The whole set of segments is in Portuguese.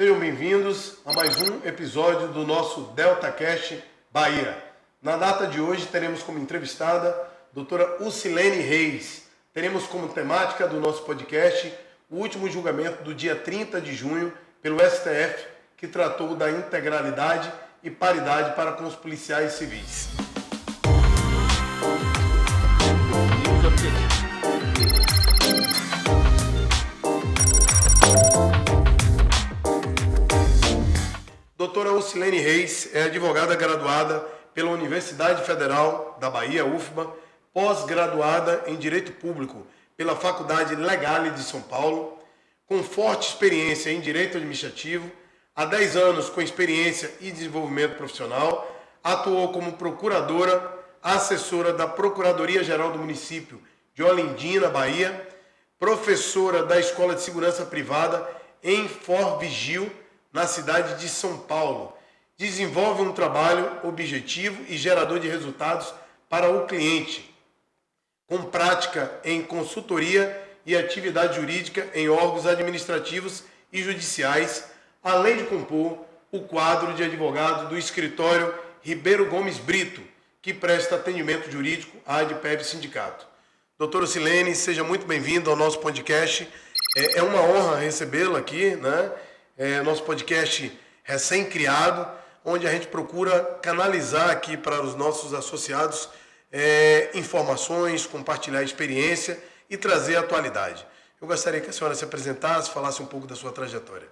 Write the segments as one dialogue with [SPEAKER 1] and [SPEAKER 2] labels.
[SPEAKER 1] Sejam bem-vindos a mais um episódio do nosso DeltaCast Bahia. Na data de hoje teremos como entrevistada a doutora Ucilene Reis. Teremos como temática do nosso podcast o último julgamento do dia 30 de junho pelo STF, que tratou da integralidade e paridade para com os policiais civis. Doutora Ucilene Reis é advogada graduada pela Universidade Federal da Bahia, UFBA, pós-graduada em Direito Público pela Faculdade Legale de São Paulo, com forte experiência em Direito Administrativo, há 10 anos com experiência e desenvolvimento profissional, atuou como procuradora, assessora da Procuradoria-Geral do Município de Olindina, Bahia, professora da Escola de Segurança Privada em Forvigil, na cidade de São Paulo. Desenvolve um trabalho objetivo e gerador de resultados para o cliente, com prática em consultoria e atividade jurídica em órgãos administrativos e judiciais, além de compor o quadro de advogado do escritório Ribeiro Gomes Brito, que presta atendimento jurídico à ADPEB Sindicato. Doutora Ucilene, seja muito bem-vindo ao nosso podcast. É uma honra recebê-la aqui, né? Nosso podcast recém-criado, onde a gente procura canalizar aqui para os nossos associados informações, compartilhar experiência e trazer atualidade. Eu gostaria que a senhora se apresentasse, falasse um pouco da sua trajetória.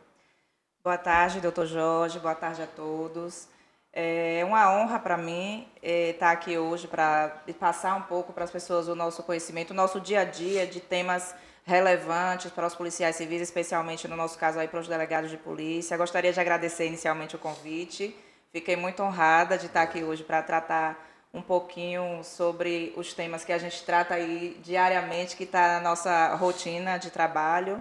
[SPEAKER 2] Boa tarde, doutor Jorge, boa tarde a todos. É uma honra para mim estar aqui hoje para passar um pouco para as pessoas o nosso conhecimento, o nosso dia a dia de temas relevantes para os policiais civis, especialmente no nosso caso aí para os delegados de polícia. Gostaria de agradecer inicialmente o convite. Fiquei muito honrada de estar aqui hoje para tratar um pouquinho sobre os temas que a gente trata aí diariamente, que está na nossa rotina de trabalho.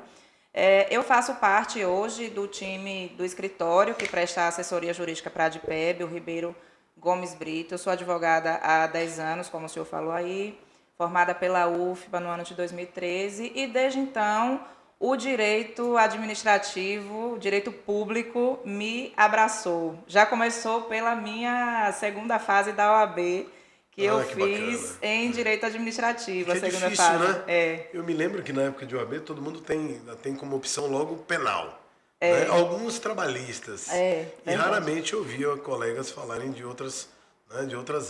[SPEAKER 2] Eu faço parte hoje do time do escritório que presta assessoria jurídica para a ADPEB, o Ribeiro Gomes Brito. Eu sou advogada há 10 anos, como o senhor falou aí, formada pela UFBA no ano de 2013, e desde então o direito administrativo, o direito público me abraçou. Já começou pela minha segunda fase da OAB, que eu fiz
[SPEAKER 1] bacana.
[SPEAKER 2] em direito administrativo,
[SPEAKER 1] Que
[SPEAKER 2] a segunda
[SPEAKER 1] difícil,
[SPEAKER 2] fase.
[SPEAKER 1] né? Eu me lembro que na época de OAB todo mundo tem como opção logo penal. Né? Alguns trabalhistas. E raramente eu via colegas falarem de outras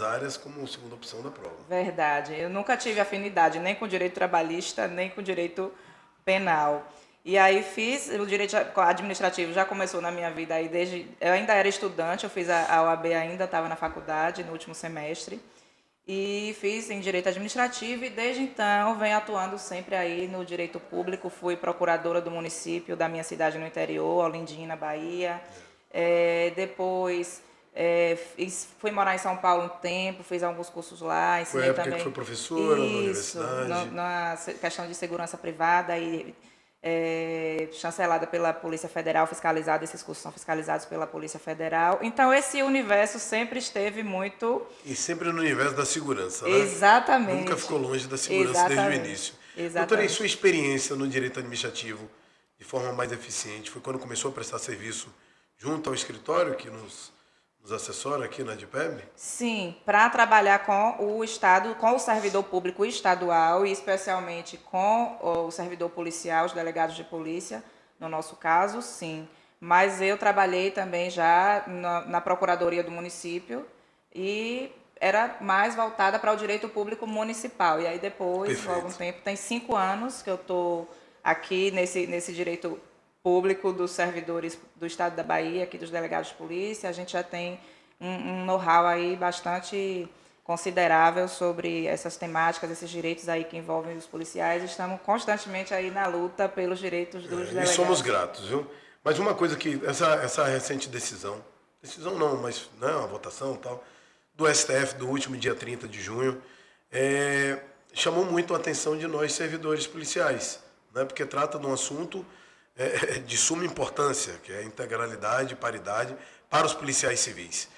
[SPEAKER 1] áreas como segunda opção da prova.
[SPEAKER 2] Verdade. Eu nunca tive afinidade nem com o direito trabalhista, nem com o direito penal. E aí fiz o direito administrativo, já começou na minha vida aí desde... Eu ainda era estudante, eu fiz a OAB ainda, estava na faculdade, no último semestre. E fiz em direito administrativo e desde então venho atuando sempre aí no direito público. Fui procuradora do município da minha cidade no interior, Olindina, Bahia. Depois... fui morar em São Paulo um tempo, fiz alguns cursos lá, ensinei
[SPEAKER 1] Foi a época
[SPEAKER 2] também.
[SPEAKER 1] que foi professora
[SPEAKER 2] Isso,
[SPEAKER 1] na universidade?
[SPEAKER 2] na questão de segurança privada e chancelada pela Polícia Federal, fiscalizada, esses cursos são fiscalizados pela Polícia Federal. Então, esse universo sempre esteve muito...
[SPEAKER 1] E sempre no universo da segurança, né?
[SPEAKER 2] Exatamente.
[SPEAKER 1] Nunca ficou longe da segurança desde o início.
[SPEAKER 2] Exatamente.
[SPEAKER 1] Doutora, e sua experiência no direito administrativo de forma mais eficiente foi quando começou a prestar serviço junto ao escritório que nos assessora aqui na ADPEB?
[SPEAKER 2] Sim, para trabalhar com o Estado, com o servidor público estadual e especialmente com o servidor policial, os delegados de polícia, no nosso caso, sim. Mas eu trabalhei também já na Procuradoria do município e era mais voltada para o direito público municipal. E aí depois, por algum tempo, tem 5 anos que eu estou aqui nesse direito público dos servidores do Estado da Bahia, aqui dos delegados de polícia. A gente já tem um know-how aí bastante considerável sobre essas temáticas, esses direitos aí que envolvem os policiais. Estamos constantemente aí na luta pelos direitos dos delegados.
[SPEAKER 1] E somos gratos, viu? Mas uma coisa que essa recente decisão não, mas a votação e tal, do STF do último dia 30 de junho, chamou muito a atenção de nós servidores policiais, né? Porque trata de um assunto de suma importância, que é a integralidade e paridade para os policiais civis.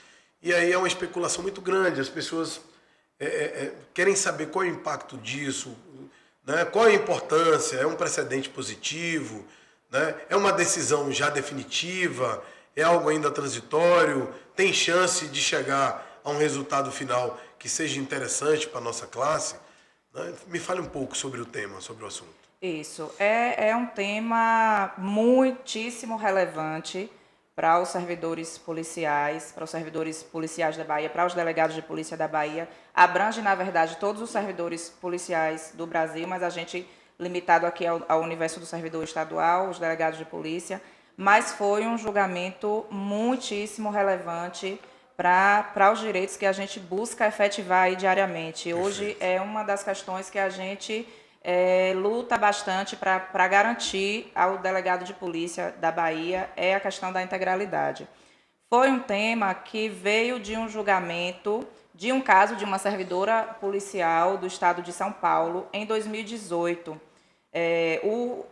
[SPEAKER 1] E aí é uma especulação muito grande, as pessoas querem saber qual é o impacto disso, né? Qual é a importância, é um precedente positivo, né? É uma decisão já definitiva? É algo ainda transitório? Tem chance de chegar a um resultado final que seja interessante para a nossa classe? Né? Me fale um pouco sobre o tema, sobre o assunto.
[SPEAKER 2] Isso. É um tema muitíssimo relevante para os servidores policiais da Bahia, para os delegados de polícia da Bahia. Abrange, na verdade, todos os servidores policiais do Brasil, mas a gente limitado aqui ao universo do servidor estadual, os delegados de polícia. Mas foi um julgamento muitíssimo relevante para os direitos que a gente busca efetivar aí diariamente. Hoje é uma das questões que a gente luta bastante para garantir ao delegado de polícia da Bahia é a questão da integralidade. Foi um tema que veio de um julgamento de um caso de uma servidora policial do estado de São Paulo em 2018.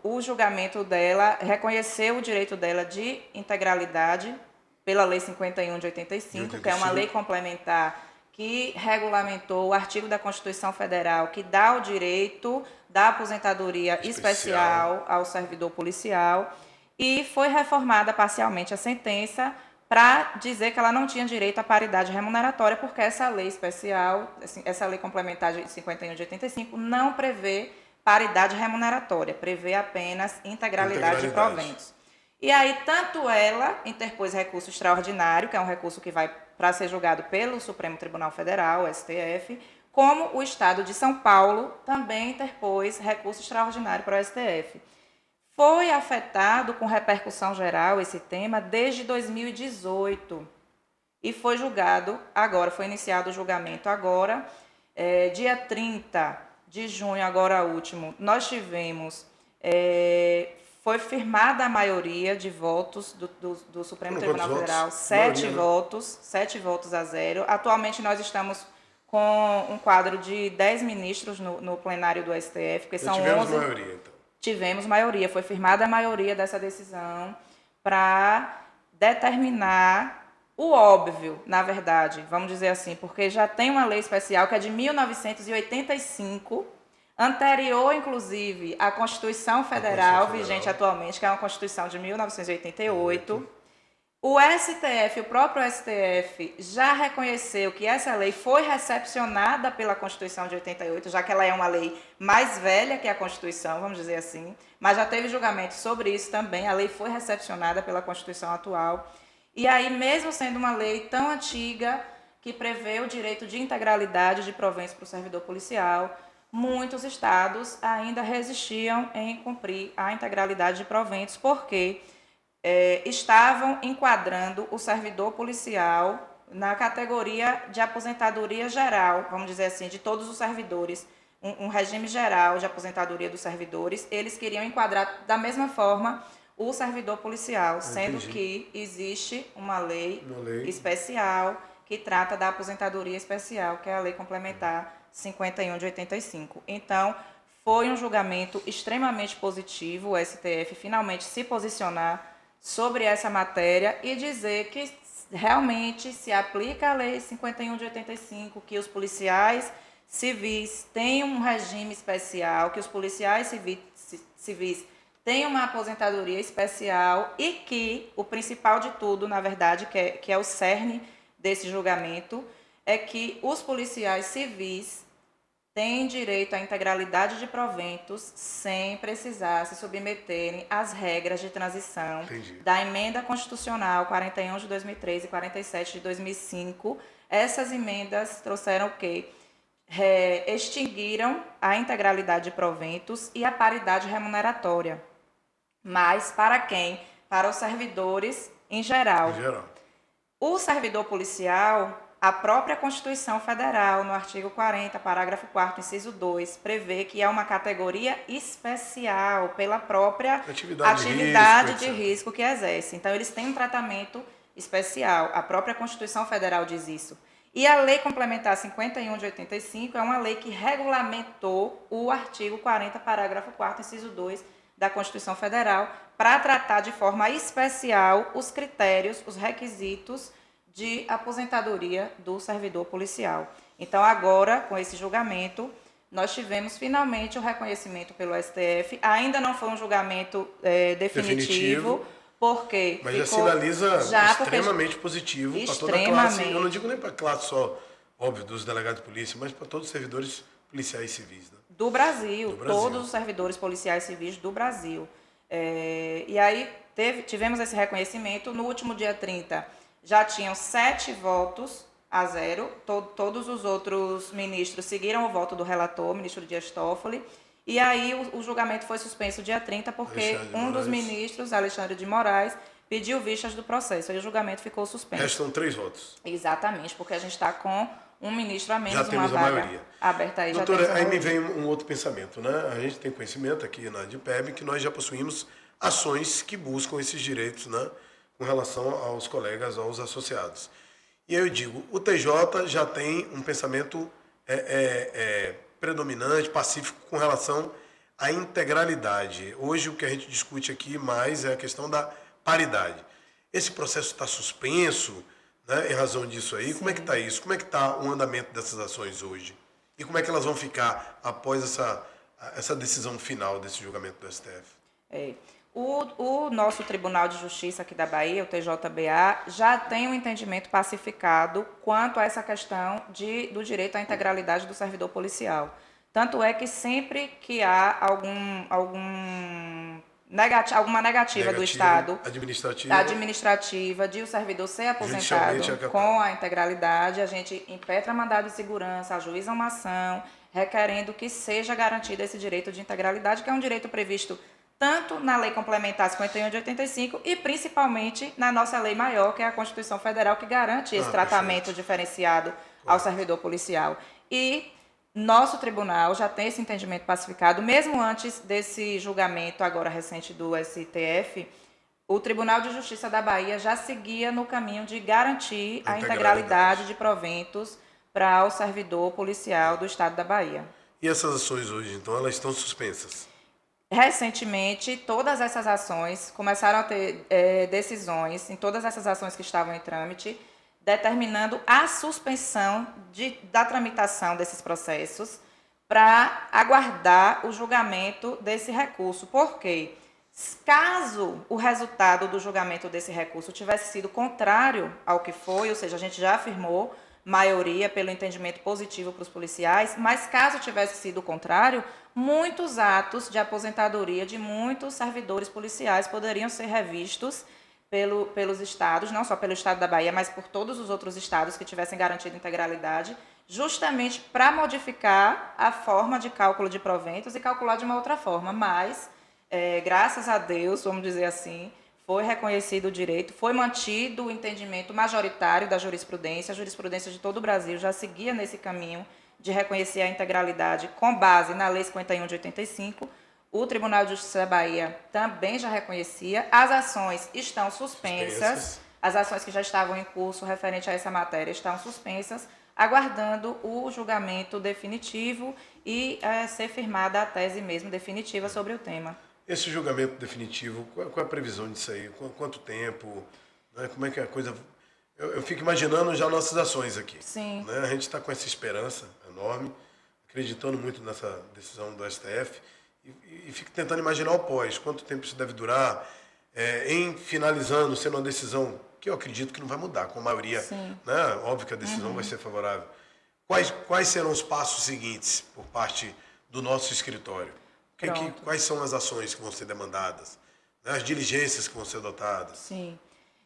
[SPEAKER 2] O julgamento dela reconheceu o direito dela de integralidade pela Lei 51 de 85, que é uma lei complementar que regulamentou o artigo da Constituição Federal que dá o direito da aposentadoria especial ao servidor policial, e foi reformada parcialmente a sentença para dizer que ela não tinha direito à paridade remuneratória, porque essa lei especial, essa lei complementar de 51 de 85, não prevê paridade remuneratória, prevê apenas integralidade de proventos. E aí, tanto ela interpôs recurso extraordinário, que é um recurso que vai para ser julgado pelo Supremo Tribunal Federal, STF, como o Estado de São Paulo também interpôs recurso extraordinário para o STF. Foi afetado com repercussão geral esse tema desde 2018 e foi julgado agora, foi iniciado o julgamento agora, dia 30 de junho, agora último, nós tivemos, foi firmada a maioria de votos do Supremo Tribunal Federal, 7 votos a 0. Atualmente nós estamos com um quadro de 10 ministros no plenário do STF, porque são 11.
[SPEAKER 1] Maioria, então.
[SPEAKER 2] Tivemos maioria, foi firmada a maioria dessa decisão para determinar o óbvio, na verdade, vamos dizer assim, porque já tem uma lei especial que é de 1985, anterior, inclusive, à Constituição Federal, vigente atualmente, que é uma Constituição de 1988. O STF, o próprio STF, já reconheceu que essa lei foi recepcionada pela Constituição de 88, já que ela é uma lei mais velha que a Constituição, vamos dizer assim, mas já teve julgamento sobre isso também, a lei foi recepcionada pela Constituição atual. E aí, mesmo sendo uma lei tão antiga, que prevê o direito de integralidade de proventos para o servidor policial, muitos estados ainda resistiam em cumprir a integralidade de proventos, porque estavam enquadrando o servidor policial na categoria de aposentadoria geral, vamos dizer assim, de todos os servidores, um regime geral de aposentadoria dos servidores. Eles queriam enquadrar da mesma forma o servidor policial, sendo que existe uma lei especial que trata da aposentadoria especial, que é a Lei Complementar 51 de 85. Então, foi um julgamento extremamente positivo, o STF finalmente se posicionar sobre essa matéria e dizer que realmente se aplica a Lei 51 de 85, que os policiais civis têm um regime especial, que os policiais civis têm uma aposentadoria especial e que o principal de tudo, na verdade, que é o cerne desse julgamento, é que os policiais civis têm direito à integralidade de proventos sem precisar se submeterem às regras de transição da Emenda Constitucional 41 de 2003 e 47 de 2005. Essas emendas trouxeram o quê? Extinguiram a integralidade de proventos e a paridade remuneratória. Mas para quem? Para os servidores em geral. O servidor policial, a própria Constituição Federal, no artigo 40, parágrafo 4º, inciso 2, prevê que é uma categoria especial pela própria atividade de risco que exerce. Então, eles têm um tratamento especial. A própria Constituição Federal diz isso. E a Lei Complementar 51 de 85 é uma lei que regulamentou o artigo 40, parágrafo 4º, inciso 2 da Constituição Federal, para tratar de forma especial os critérios, os requisitos de aposentadoria do servidor policial. Então, agora, com esse julgamento, nós tivemos finalmente o reconhecimento pelo STF. Ainda não foi um julgamento definitivo, porque
[SPEAKER 1] mas já
[SPEAKER 2] ficou,
[SPEAKER 1] sinaliza
[SPEAKER 2] já
[SPEAKER 1] extremamente positivo para toda a classe. Eu não digo nem para a classe só, óbvio, dos delegados de polícia, mas para todos os servidores policiais civis. Né?
[SPEAKER 2] Do Brasil,
[SPEAKER 1] Do Brasil,
[SPEAKER 2] todos os servidores policiais civis do Brasil. E aí tivemos esse reconhecimento. No último dia 30, já tinham 7 votos a 0. Todos os outros ministros seguiram o voto do relator, o ministro Dias Toffoli. E aí o julgamento foi suspenso dia 30 porque um dos ministros, Alexandre de Moraes, pediu vistas do processo. Aí o julgamento ficou suspenso.
[SPEAKER 1] Restam 3 votos.
[SPEAKER 2] Exatamente, porque a gente está com um ministro a menos,
[SPEAKER 1] já temos
[SPEAKER 2] uma
[SPEAKER 1] a
[SPEAKER 2] vaga
[SPEAKER 1] maioria.
[SPEAKER 2] Aberta aí.
[SPEAKER 1] Doutora, aí me vem um outro pensamento, né? A gente tem conhecimento aqui na DIPEB que nós já possuímos ações que buscam esses direitos, né? Com relação aos colegas, aos associados. E aí eu digo, o TJ já tem um pensamento predominante, pacífico com relação à integralidade. Hoje o que a gente discute aqui mais é a questão da paridade. Esse processo está suspenso, né, em razão disso aí. Sim. Como é que está isso? Como é que está o andamento dessas ações hoje? E como é que elas vão ficar após essa decisão final desse julgamento do STF?
[SPEAKER 2] O nosso Tribunal de Justiça aqui da Bahia, o TJBA, já tem um entendimento pacificado quanto a essa questão do direito à integralidade do servidor policial. Tanto é que sempre que há alguma negativa do Estado administrativa de o servidor ser aposentado com a integralidade, a gente impetra mandado de segurança, ajuiza uma ação, requerendo que seja garantido esse direito de integralidade, que é um direito previsto tanto na Lei Complementar 51 de 85 e principalmente na nossa lei maior, que é a Constituição Federal, que garante esse tratamento diferenciado ao servidor policial. E nosso tribunal já tem esse entendimento pacificado, mesmo antes desse julgamento agora recente do STF, o Tribunal de Justiça da Bahia já seguia no caminho de garantir a integralidade de proventos para o servidor policial do Estado da Bahia.
[SPEAKER 1] E essas ações hoje, então, elas estão suspensas?
[SPEAKER 2] Recentemente, todas essas ações começaram a ter decisões, em todas essas ações que estavam em trâmite, determinando a suspensão da tramitação desses processos para aguardar o julgamento desse recurso. Por quê? Caso o resultado do julgamento desse recurso tivesse sido contrário ao que foi, ou seja, a gente já afirmou maioria pelo entendimento positivo para os policiais, mas caso tivesse sido o contrário, muitos atos de aposentadoria de muitos servidores policiais poderiam ser revistos pelos estados, não só pelo estado da Bahia, mas por todos os outros estados que tivessem garantido integralidade, justamente para modificar a forma de cálculo de proventos e calcular de uma outra forma. Mas, graças a Deus, vamos dizer assim, foi reconhecido o direito, foi mantido o entendimento majoritário da jurisprudência. A jurisprudência de todo o Brasil já seguia nesse caminho de reconhecer a integralidade com base na Lei 51 de 85. O Tribunal de Justiça da Bahia também já reconhecia. As ações estão suspensas. As ações que já estavam em curso referente a essa matéria estão suspensas, aguardando o julgamento definitivo e ser firmada a tese mesmo definitiva sobre o tema.
[SPEAKER 1] Esse julgamento definitivo, qual é a previsão disso aí? Quanto tempo? Né? Como é que é a coisa... Eu fico imaginando já nossas ações aqui.
[SPEAKER 2] Sim.
[SPEAKER 1] Né? A gente está com essa esperança enorme, acreditando muito nessa decisão do STF e fico tentando imaginar o pós, quanto tempo isso deve durar, em finalizando, sendo uma decisão que eu acredito que não vai mudar, com a maioria. Né? Óbvio que a decisão vai ser favorável. Quais serão os passos seguintes por parte do nosso escritório? Quais são as ações que vão ser demandadas? Né? As diligências que vão ser adotadas?
[SPEAKER 2] Sim.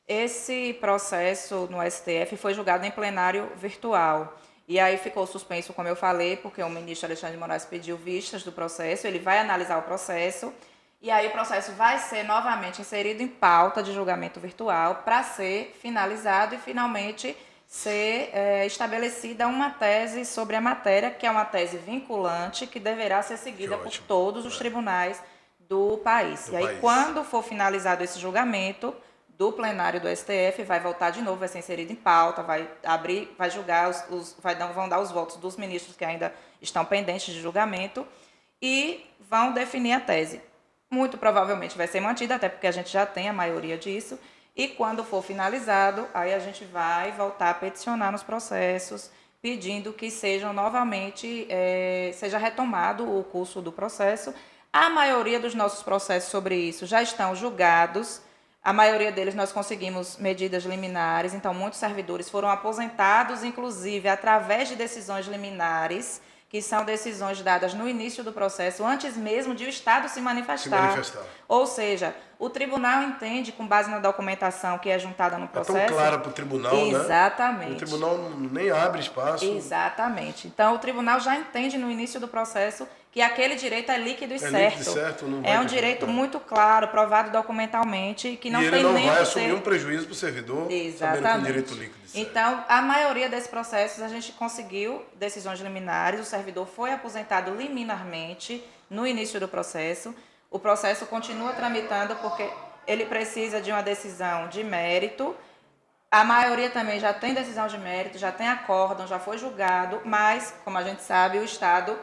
[SPEAKER 2] Esse processo no STF foi julgado em plenário virtual. E aí ficou suspenso, como eu falei, porque o ministro Alexandre de Moraes pediu vistas do processo, ele vai analisar o processo, e aí o processo vai ser novamente inserido em pauta de julgamento virtual para ser finalizado e finalmente ser estabelecida uma tese sobre a matéria, que é uma tese vinculante, que deverá ser seguida por todos os tribunais do país. E aí, quando for finalizado esse julgamento do plenário do STF, vai voltar de novo, vai ser inserido em pauta, vai abrir, vai julgar, vão dar os votos dos ministros que ainda estão pendentes de julgamento e vão definir a tese. Muito provavelmente vai ser mantida, até porque a gente já tem a maioria disso, e quando for finalizado, aí a gente vai voltar a peticionar nos processos pedindo que sejam novamente, seja retomado o curso do processo. A maioria dos nossos processos sobre isso já estão julgados, a maioria deles nós conseguimos medidas liminares, então muitos servidores foram aposentados, inclusive através de decisões liminares, que são decisões dadas no início do processo, antes mesmo de o Estado se manifestar. Ou seja, o tribunal entende, com base na documentação que é juntada no processo...
[SPEAKER 1] É tão clara para o tribunal,
[SPEAKER 2] né? Exatamente.
[SPEAKER 1] O tribunal nem abre espaço.
[SPEAKER 2] Exatamente. Então, o tribunal já entende no início do processo que aquele direito é líquido e certo.
[SPEAKER 1] Líquido e certo, não vai
[SPEAKER 2] um direito muito claro, provado documentalmente, que não tem nem
[SPEAKER 1] ele não vai assumir um prejuízo para o servidor,
[SPEAKER 2] exatamente,
[SPEAKER 1] sabendo que o direito líquido e certo.
[SPEAKER 2] Então, a maioria desses processos a gente conseguiu decisões liminares, o servidor foi aposentado liminarmente no início do processo. O processo continua tramitando porque ele precisa de uma decisão de mérito. A maioria também já tem decisão de mérito, já tem acórdão, já foi julgado, mas, como a gente sabe, o Estado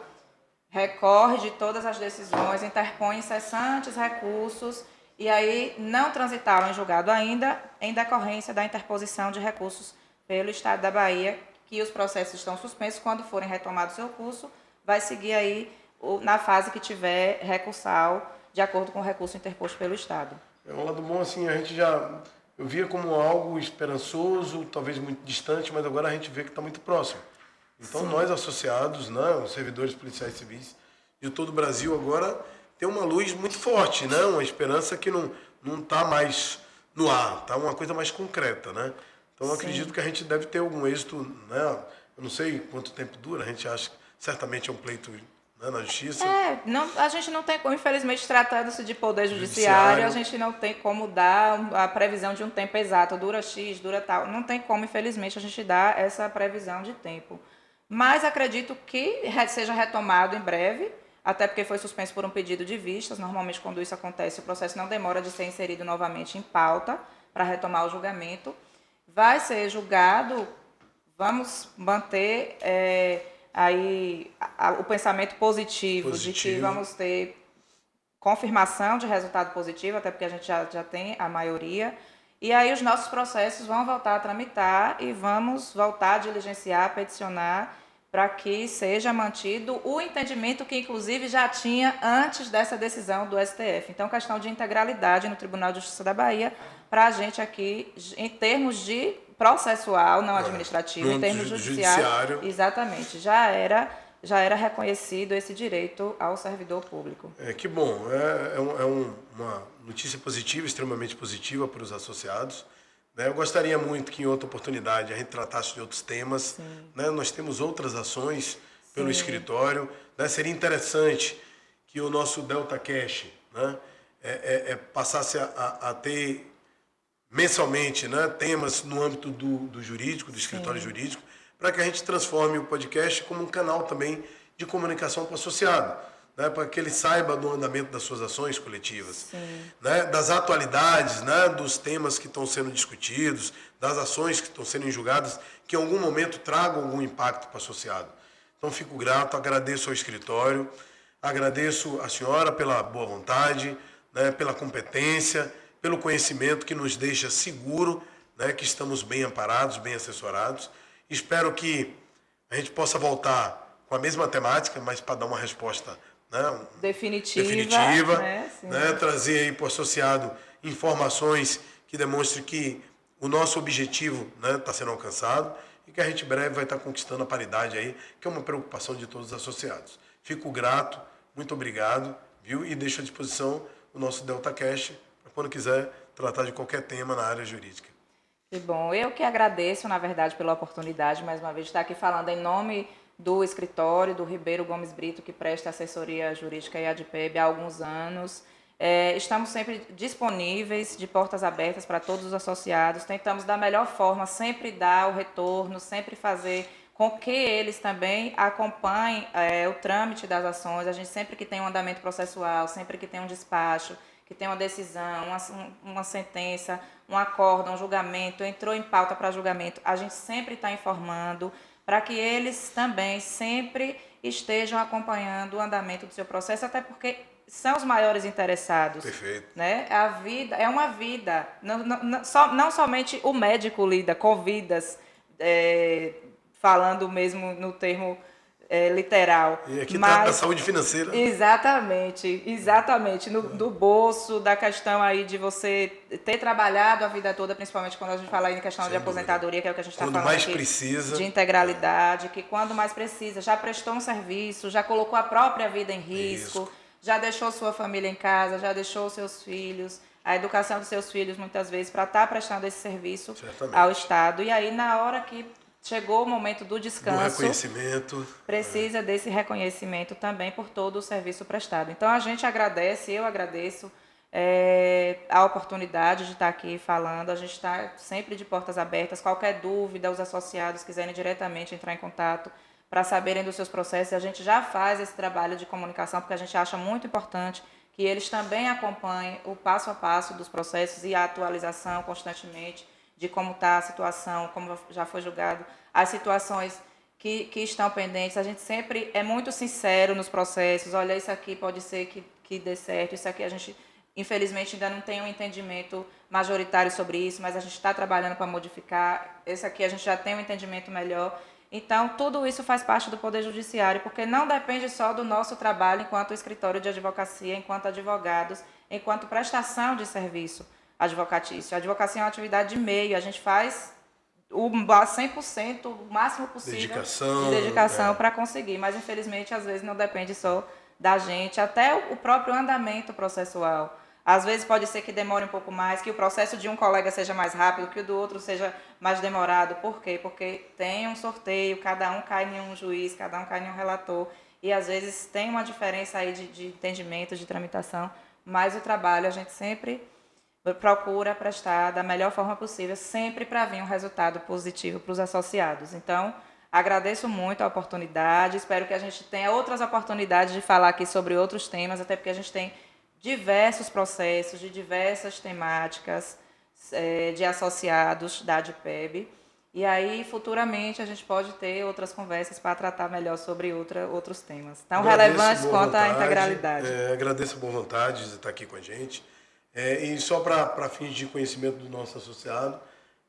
[SPEAKER 2] recorre de todas as decisões, interpõe incessantes recursos e aí não transitaram em julgado ainda, em decorrência da interposição de recursos pelo Estado da Bahia, que os processos estão suspensos. Quando forem retomados seu curso, vai seguir aí na fase que tiver recursal, de acordo com o recurso interposto pelo Estado.
[SPEAKER 1] É um lado bom, assim, a gente eu via como algo esperançoso, talvez muito distante, mas agora a gente vê que está muito próximo. Então, sim, nós associados, né, os servidores policiais civis de todo o Brasil agora tem uma luz muito forte, né, uma esperança que não está mais no ar, tá uma coisa mais concreta, né? Então, eu acredito que a gente deve ter algum êxito, né? Eu não sei quanto tempo dura, a gente acha que certamente é um pleito, né, na justiça.
[SPEAKER 2] A gente não tem como, infelizmente, tratando-se de poder judiciário, a gente não tem como dar a previsão de um tempo exato, dura X, dura tal, não tem como, infelizmente, a gente dar essa previsão de tempo. Mas acredito que seja retomado em breve, até porque foi suspenso por um pedido de vistas. Normalmente, quando isso acontece, o processo não demora de ser inserido novamente em pauta para retomar o julgamento. Vai ser julgado, vamos manter aí o pensamento positivo de que vamos ter confirmação de resultado positivo, até porque a gente já tem a maioria. E aí os nossos processos vão voltar a tramitar e vamos voltar a diligenciar, peticionar para que seja mantido o entendimento que, inclusive, já tinha antes dessa decisão do STF. Então, questão de integralidade no Tribunal de Justiça da Bahia, para a gente aqui, em termos de processual, não administrativo, em termos judiciário, exatamente, já era reconhecido esse direito ao servidor público.
[SPEAKER 1] Que bom, uma notícia positiva, extremamente positiva para os associados. Eu gostaria muito que em outra oportunidade a gente tratasse de outros temas. Né? Nós temos outras ações pelo escritório. Né? Seria interessante que o nosso Delta Cash, né, passasse a ter mensalmente, né, temas no âmbito do jurídico, do escritório jurídico, para que a gente transforme o podcast como um canal também de comunicação para o associado. Né, para que ele saiba do andamento das suas ações coletivas, né, das atualidades, né, dos temas que estão sendo discutidos, das ações que estão sendo julgadas, que em algum momento tragam algum impacto para o associado. Então, fico grato, agradeço ao escritório, agradeço a senhora pela boa vontade, né, pela competência, pelo conhecimento que nos deixa seguro, né, que estamos bem amparados, bem assessorados. Espero que a gente possa voltar com a mesma temática, mas para dar uma resposta, né, definitiva, né, trazer aí para o associado informações que demonstrem que o nosso objetivo, né, está sendo alcançado e que a gente em breve vai estar conquistando a paridade aí, que é uma preocupação de todos os associados. Fico grato, muito obrigado, viu? E deixo à disposição o nosso Delta Cash para quando quiser tratar de qualquer tema na área jurídica.
[SPEAKER 2] Que bom. Eu que agradeço, na verdade, pela oportunidade, mais uma vez, de estar aqui falando em nome do escritório do Ribeiro Gomes Brito, que presta assessoria jurídica e ADPEB há alguns anos. Estamos sempre disponíveis, de portas abertas para todos os associados. Tentamos da melhor forma, sempre dar o retorno, sempre fazer com que eles também acompanhem o trâmite das ações. A gente sempre que tem um andamento processual, sempre que tem um despacho, que tem uma decisão, uma sentença, um acórdão, um julgamento, entrou em pauta para julgamento, a gente sempre está informando para que eles também sempre estejam acompanhando o andamento do seu processo, até porque são os maiores interessados.
[SPEAKER 1] Perfeito.
[SPEAKER 2] Né? A vida é uma vida. Não somente o médico lida com vidas falando mesmo no termo literal.
[SPEAKER 1] E aqui trata da saúde financeira.
[SPEAKER 2] Exatamente. Do bolso, da questão aí de você ter trabalhado a vida toda, principalmente quando a gente fala aí em questão de aposentadoria, que é o que a gente está falando
[SPEAKER 1] mais
[SPEAKER 2] aqui,
[SPEAKER 1] precisa,
[SPEAKER 2] de integralidade, que quando mais precisa, já prestou um serviço, já colocou a própria vida em risco, já deixou sua família em casa, já deixou seus filhos, a educação dos seus filhos, muitas vezes, para estar prestando esse serviço ao Estado. E aí, na hora que chegou o momento do descanso,
[SPEAKER 1] do reconhecimento,
[SPEAKER 2] precisa desse reconhecimento também por todo o serviço prestado. Então, a gente agradece, eu agradeço a oportunidade de estar aqui falando. A gente está sempre de portas abertas. Qualquer dúvida, os associados quiserem diretamente entrar em contato para saberem dos seus processos, a gente já faz esse trabalho de comunicação, porque a gente acha muito importante que eles também acompanhem o passo a passo dos processos e a atualização constantemente de como está a situação, como já foi julgado, as situações que estão pendentes. A gente sempre é muito sincero nos processos. Olha, isso aqui pode ser que dê certo, isso aqui a gente, infelizmente, ainda não tem um entendimento majoritário sobre isso, mas a gente está trabalhando para modificar. Esse aqui a gente já tem um entendimento melhor. Então, tudo isso faz parte do Poder Judiciário, porque não depende só do nosso trabalho enquanto escritório de advocacia, enquanto advogados, enquanto prestação de serviço advocatício. A advocacia é uma atividade de meio, a gente faz o 100%, o máximo possível de dedicação para conseguir, mas infelizmente às vezes não depende só da gente, até o próprio andamento processual. Às vezes pode ser que demore um pouco mais, que o processo de um colega seja mais rápido, que o do outro seja mais demorado. Por quê? Porque tem um sorteio, cada um cai em um juiz, cada um cai em um relator, e às vezes tem uma diferença aí de entendimento, de tramitação, mas o trabalho a gente sempre procura prestar da melhor forma possível, sempre para vir um resultado positivo para os associados. Então, agradeço muito a oportunidade, espero que a gente tenha outras oportunidades de falar aqui sobre outros temas, até porque a gente tem diversos processos, de diversas temáticas de associados da ADPEB, e aí, futuramente, a gente pode ter outras conversas para tratar melhor sobre outros temas, tão relevantes quanto a integralidade.
[SPEAKER 1] Agradeço a boa vontade de estar aqui com a gente. E só para fins de conhecimento do nosso associado,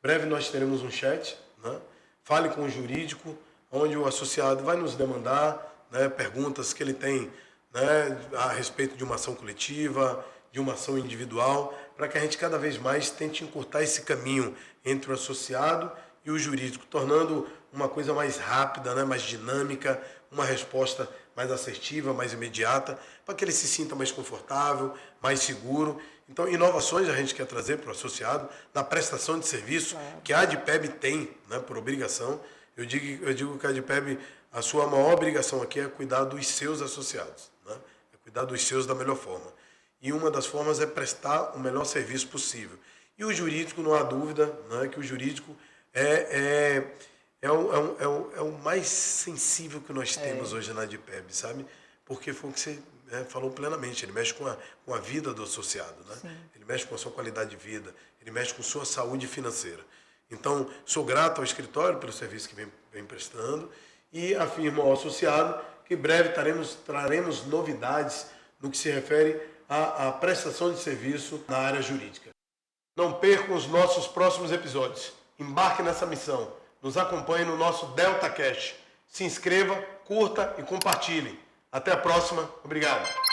[SPEAKER 1] breve nós teremos um chat, né? Fale com o jurídico, onde o associado vai nos demandar, né, perguntas que ele tem, né, a respeito de uma ação coletiva, de uma ação individual, para que a gente cada vez mais tente encurtar esse caminho entre o associado e o jurídico, tornando uma coisa mais rápida, né, mais dinâmica, uma resposta mais assertiva, mais imediata, para que ele se sinta mais confortável, mais seguro. Então, inovações a gente quer trazer para o associado, na prestação de serviço, que a ADPEB tem, né, por obrigação. Eu digo que a ADPEB, a sua maior obrigação aqui é cuidar dos seus associados, né? É cuidar dos seus da melhor forma. E uma das formas é prestar o melhor serviço possível. E o jurídico, não há dúvida, né, que o jurídico é o mais sensível que nós temos hoje na ADPEB, sabe? Porque foi o que você falou plenamente, ele mexe com a vida do associado, né? Ele mexe com a sua qualidade de vida, ele mexe com sua saúde financeira. Então, sou grato ao escritório pelo serviço que vem prestando e afirmo ao associado que em breve traremos novidades no que se refere à prestação de serviço na área jurídica. Não percam os nossos próximos episódios. Embarque nessa missão. Nos acompanhe no nosso DeltaCast. Se inscreva, curta e compartilhe. Até a próxima. Obrigado.